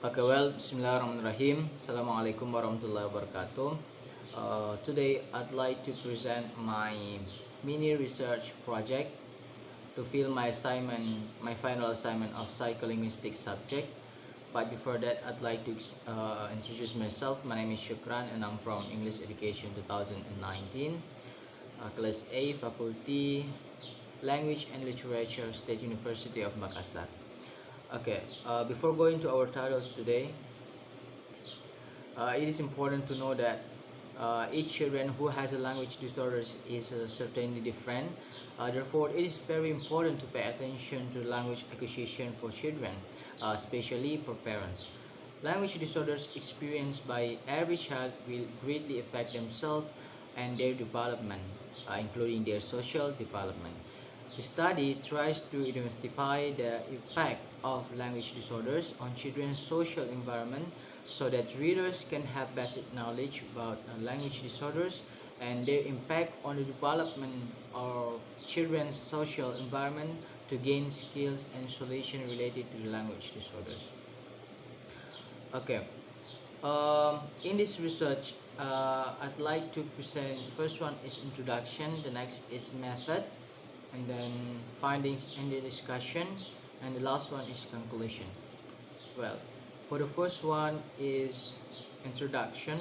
Okay, well, Bismillahirrahmanirrahim. Assalamualaikum warahmatullahi wabarakatuh. Today, I'd like to present my mini research project to fill my final assignment of Psycholinguistics subject. But before that, I'd like to introduce myself. My name is Shukran, and I'm from English Education 2019, Class A, Faculty Language and Literature, State University of Makassar. Okay, before going to our titles today, it is important to know that each children who has a language disorders is certainly different. Therefore, it is very important to pay attention to language acquisition for children, especially for parents. Language disorders experienced by every child will greatly affect themselves and their development, including their social development. The study tries to identify the impact of language disorders on children's social environment so that readers can have basic knowledge about language disorders and their impact on the development of children's social environment to gain skills and solutions related to the language disorders. Okay, in this research, I'd like to present. First one is introduction, the next is method, and then findings and the discussion, and the last one is conclusion. Well, for the first one is introduction.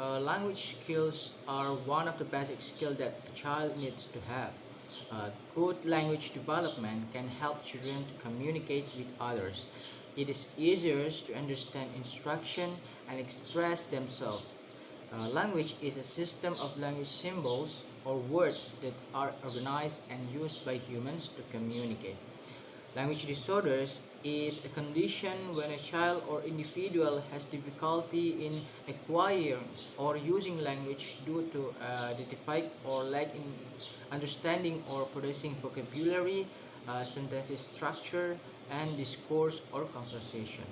Language skills are one of the basic skills that a child needs to have. Good language development can help children to communicate with others. It is easier to understand instruction and express themselves. Language is a system of language symbols or words that are organized and used by humans to communicate. Language disorders is a condition when a child or individual has difficulty in acquiring or using language due to defect or lack in understanding or producing vocabulary, sentence structure, and discourse or conversation.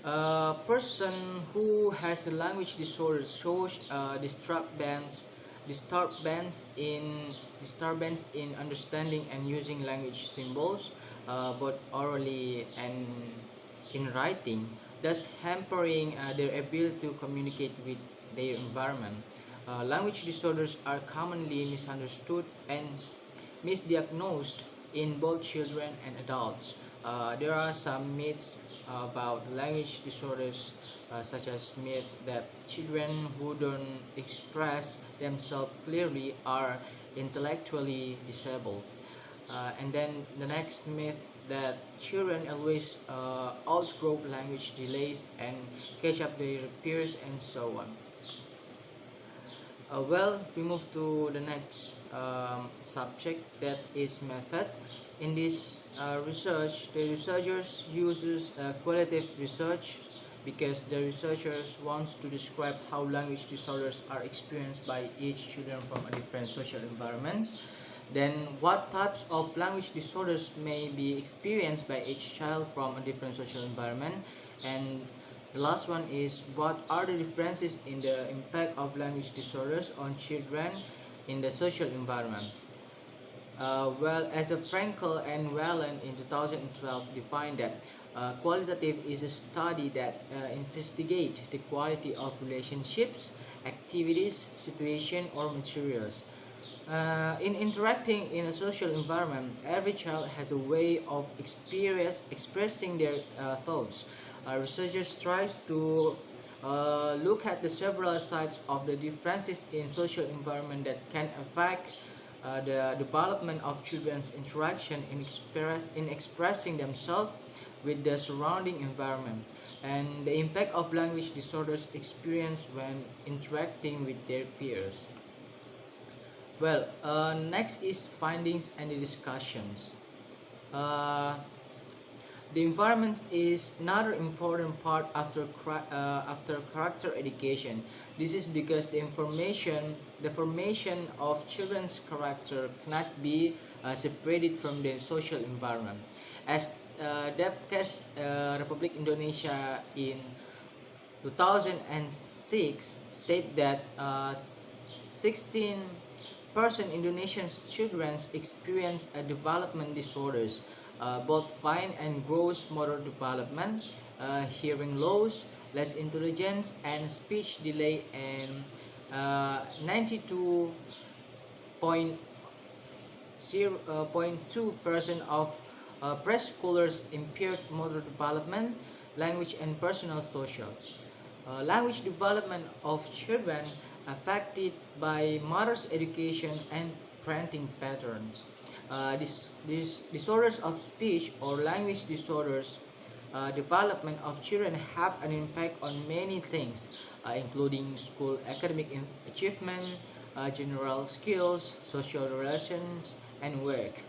A person who has a language disorder shows disturbance in understanding and using language symbols, both orally and in writing, thus hampering their ability to communicate with their environment. Language disorders are commonly misunderstood and misdiagnosed in both children and adults. There are some myths about language disorders, such as myth that children who don't express themselves clearly are intellectually disabled. And then the next myth that children always outgrow language delays and catch up their peers and so on. Well, we move to the next subject, that is method. In this research, the researchers uses qualitative research because the researchers wants to describe how language disorders are experienced by each children from a different social environments. Then what types of language disorders may be experienced by each child from a different social environment, and the last one is what are the differences in the impact of language disorders on children in the social environment. Well, as a Frankel and Whelan in 2012 defined that qualitative is a study that investigate the quality of relationships, activities, situation, or materials. In interacting in a social environment, every child has a way of expressing their thoughts. Researchers tries to look at the several sides of the differences in social environment that can affect the development of children's interaction in expressing themselves with the surrounding environment, and the impact of language disorders experienced when interacting with their peers. Well, next is findings and the discussions. Uh, the environment is another important part after character education. This is because the formation of children's character cannot be separated from the social environment. As Depkes Republic Indonesia in 2006 state that 16% Indonesian children experience development disorders. both fine and gross motor development, hearing loss, less intelligence, and speech delay, and 92.2% of preschoolers impaired motor development, language, and personal social. Language development of children affected by mother's education and parenting patterns. These disorders of speech or language disorders development of children have an impact on many things, including school academic achievement, general skills, social relations, and work.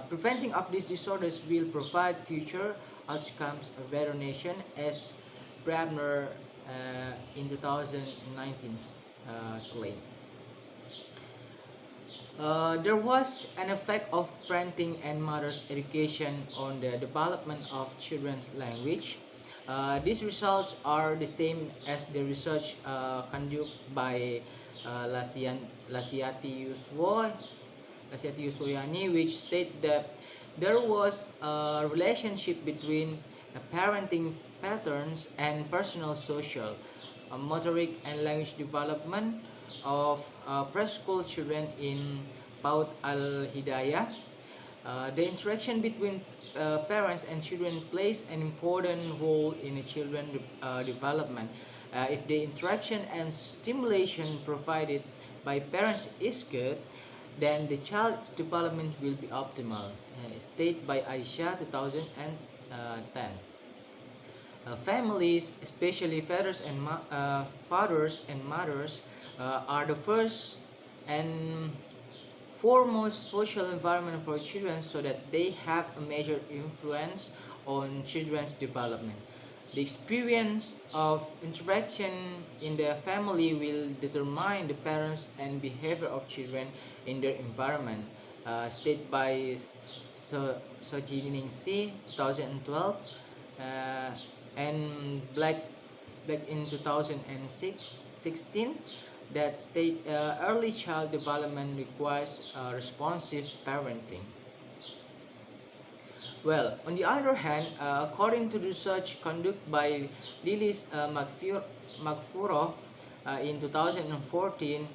Preventing of these disorders will provide future outcomes of better nation, as Brabner in 2019 claimed. There was an effect of parenting and mother's education on the development of children's language. These results are the same as the research conducted by Lasiati Yuswoyani, which state that there was a relationship between parenting patterns and personal social, motoric and language development of preschool children in Paut al-Hidayah. The interaction between parents and children plays an important role in a children's development. If the interaction and stimulation provided by parents is good, then the child's development will be optimal. Stated by Aisha 2010. Families, especially fathers and mothers, are the first and foremost social environment for children, so that they have a major influence on children's development. The experience of interaction in the family will determine the parents and behavior of children in their environment. Stated by Sojining C 2012, and Black in 2016, that state early child development requires responsive parenting. Well, on the other hand, according to research conducted by Lilis Magfuro in 2014,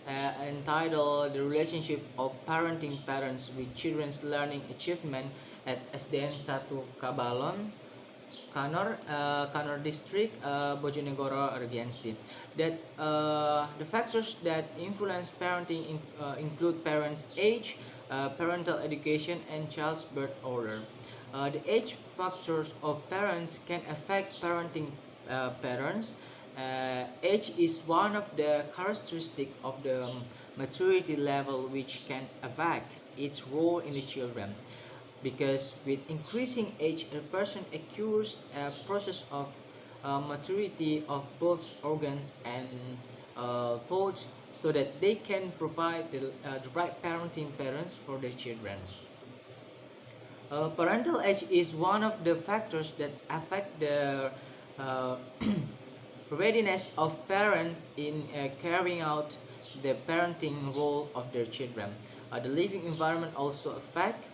entitled "The Relationship of Parenting Patterns with Children's Learning Achievement at SDN 1 Kabalon, Kanor District, Bojonegoro Regency," that the factors that influence parenting include parents' age, parental education, and child's birth order. The age factors of parents can affect parenting patterns. Age is one of the characteristics of the maturity level, which can affect its role in the children, because with increasing age, a person occurs a process of maturity of both organs and thoughts, so that they can provide the right parenting patterns for their children. Parental age is one of the factors that affect the uh, readiness of parents in carrying out the parenting role of their children. The living environment also affect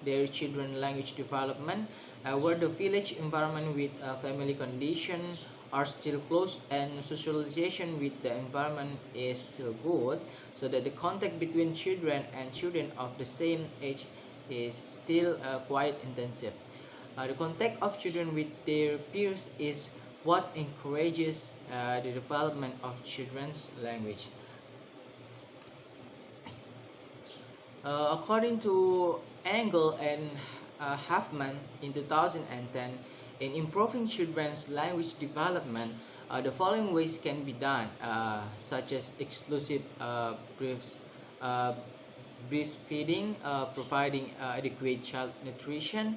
their children language development, where the village environment with family condition are still close and socialization with the environment is still good, so that the contact between children and children of the same age is still quite intensive. The contact of children with their peers is what encourages the development of children's language. According to Engel and Huffman in 2010, in improving children's language development, the following ways can be done, such as exclusive uh, breastfeeding, providing adequate child nutrition,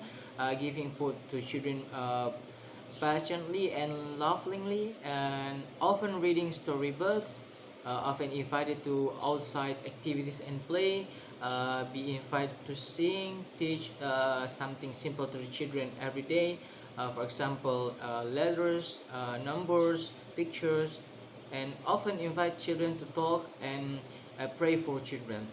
giving food to children patiently and lovingly, and often reading storybooks, often invited to outside activities and play, be invited to sing, teach something simple to the children every day, for example, letters, numbers, pictures, and often invite children to talk and pray for children.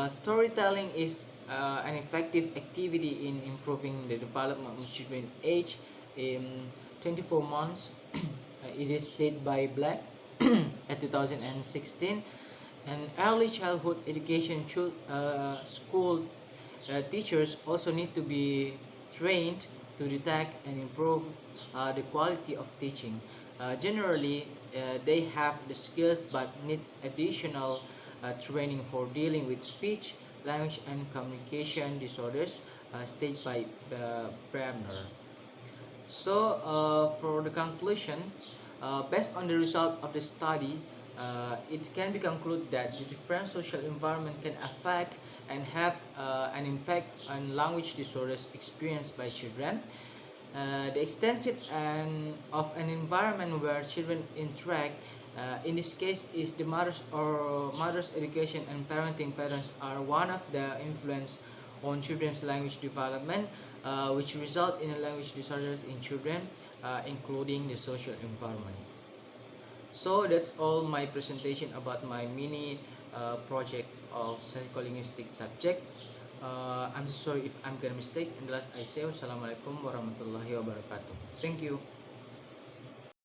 Storytelling is an effective activity in improving the development of children age in 24 months. It is stated by Black at 2016. And early childhood education school teachers also need to be trained to detect and improve the quality of teaching. Generally, they have the skills but need additional training for dealing with speech, language, and communication disorders, stated by Bremner. So, for the conclusion, based on the result of the study, it can be concluded that the different social environment can affect and have an impact on language disorders experienced by children. The extensive and of an environment where children interact, in this case, is the mother's education and parenting patterns are one of the influence on children's language development, which result in language disorders in children, including the social environment. So that's all my presentation about my mini project of psycholinguistic subject. I'm so sorry if I'm gonna mistake. And last I say, wassalamualaikum warahmatullahi wabarakatuh. Thank you.